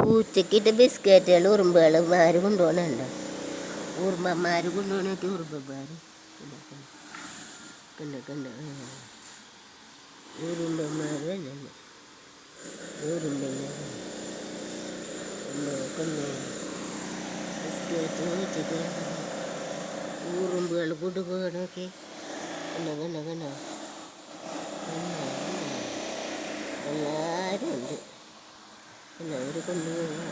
പൂച്ചക്കിട്ട് ബിസ്ക്കറ്റുകൾ ഉറുമ്പുകൾ മാര് കൊണ്ടുപോകണുണ്ടോ? ഉറുമ്പന്മാർ കൊണ്ടുപോകണൊക്കെ ഉറുമ്പന്മാർ കണ്ട ഉറുമ്പന്മാർ തന്നെ ഉറുമ്പന്മാർ കൊണ്ടു ബിസ്ക്കറ്റ് പൂച്ചക്ക് ഉറുമ്പുകൾ കൊണ്ടുപോകണൊക്കെ കണ്ട എല്ലാവരും ഉണ്ട്. എല്ലാവർ കൊണ്ടുപോകുക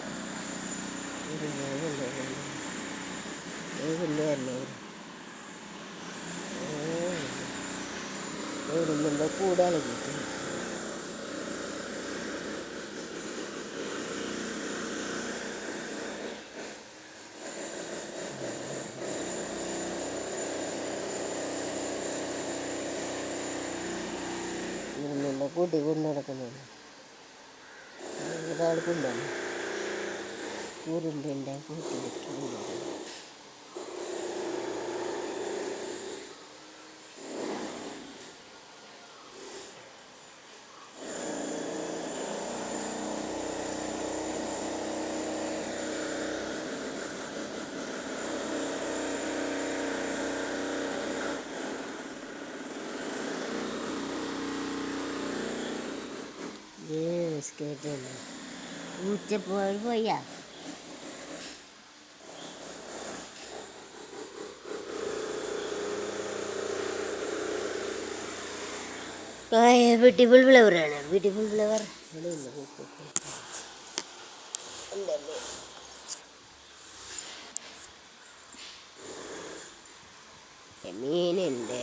ഉറുമ്പിൻ്റെ കൂടെ അളകിട്ട് ഉറുമ്പിൻ്റെ കൂട്ടി കൊണ്ടു നടക്കുന്നുണ്ട്. ഒരാൾ കൊണ്ടാണ് ഉറുമ്പിൻ്റെ കൂട്ടിലേക്ക് ബിസ്ക്കറ്റ് പൂച്ച പോയാ ബ്യൂട്ടിഫുൾ ഫ്ലവറാണ്. ബ്യൂട്ടിഫുൾ ഫ്ലവർ മീനുണ്ട്.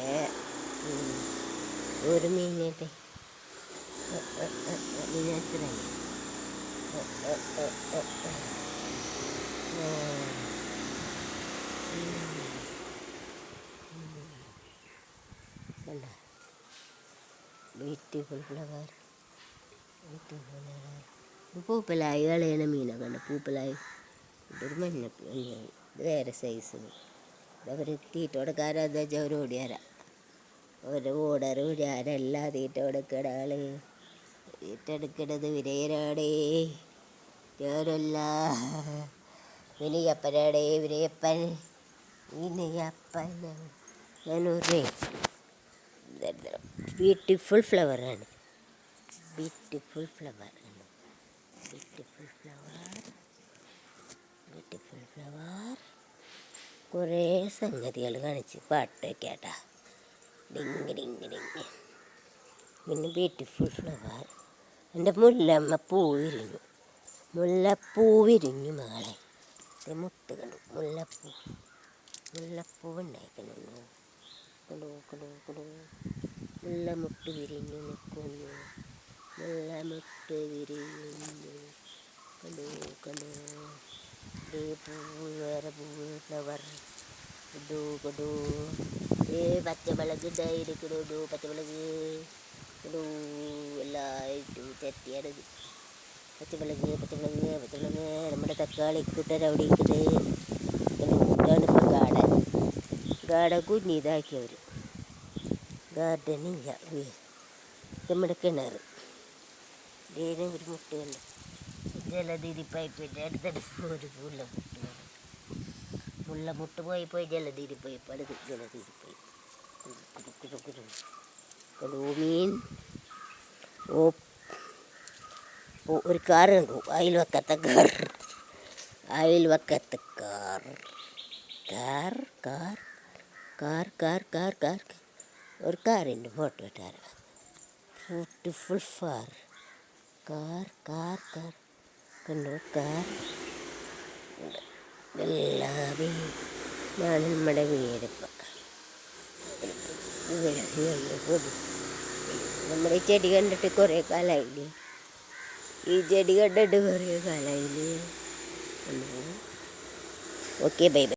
ഒരു മീനട്ടെ മീനത്രയാണ് ബ്യൂട്ടിഫുൾ ഫ്ലവർ പൂപ്പലായി കളയണ മീനൊക്കെ ഉണ്ട്. പൂപ്പലായി ഇതൊരു മഞ്ഞ വേറെ സൈസ്. അവർ തീറ്റ കൊടുക്കാരെന്താ വെച്ചാൽ അവർ ഓടിയാരാ അവരുടെ ഓർഡർ ഓടിയാരല്ല തീറ്റ കൊടുക്കണ ആള്. തീറ്റ എടുക്കണത് വിനയനാടേ, ഞാനല്ല. വിനയപ്പനാടേ, വിനയപ്പൻ ഞാനൂറേ. ബ്യൂട്ടിഫുൾ ഫ്ലവറാണ്. Beautiful flower beautiful flower beautiful flower. കുറേ സംഗതികൾ കാണിച്ച് പാട്ട് കേട്ടാ ഡിങ് ഡിങ് ഡിങ്. പിന്നെ ബ്യൂട്ടിഫുൾ ഫ്ലവർ. എൻ്റെ മുല്ലപ്പൂ വിരിഞ്ഞു മകളെ. മുട്ട് കണ്ടു മുല്ലപ്പൂ ഉണ്ടായിക്കുന്നു. മുല്ലമുട്ട് വിരിഞ്ഞു നിൽക്കുന്നു. മുല്ലമുട്ട് വിരിയുന്നു. കണ്ടു പൂവ് വേറെ പൂവ് ഫ്ലവർ കണ്ടു. പച്ചമുളക് ഉണ്ടായിരിക്കണു. പച്ചമുളക് എല്ലായിട്ടും ചട്ടിയാണത്. പച്ചമുളക് നമ്മുടെ തക്കാളിക്കൂട്ടൻ അവിടെ ഇരിക്കുന്നത്. ഇതാണിപ്പോൾ ഗാർഡൻ കുഞ്ഞിതാക്കിയവർ. ഗാർഡനില്ല നമ്മുടെ കിണർ. ഇതിന് ഒരു മുട്ടയുണ്ട്. ജലനിധി പൈപ്പിൻ്റെ അടുത്തടുത്ത് ഒരു മുള്ളമുട്ട് പോയി ജലനിധി പൈപ്പ്. അടുത്ത് ജലനിധി പൈപ്പ് മീൻ. ഒരു കാർ കണ്ടു. അയൽവക്കത്തെ കാർ ഒരു കാറിൻ്റെ ഫോട്ടോ ഇട്ടാറ്. ബ്യൂട്ടിഫുൾ ഫാർ കാർ കണ്ടു. കാർ എല്ലാവരും നമ്മുടെ വീടിപ്പം. നമ്മുടെ ഈ ചെടി കണ്ടിട്ട് കുറേ കാലമായില്ലേ? Okay bye bye.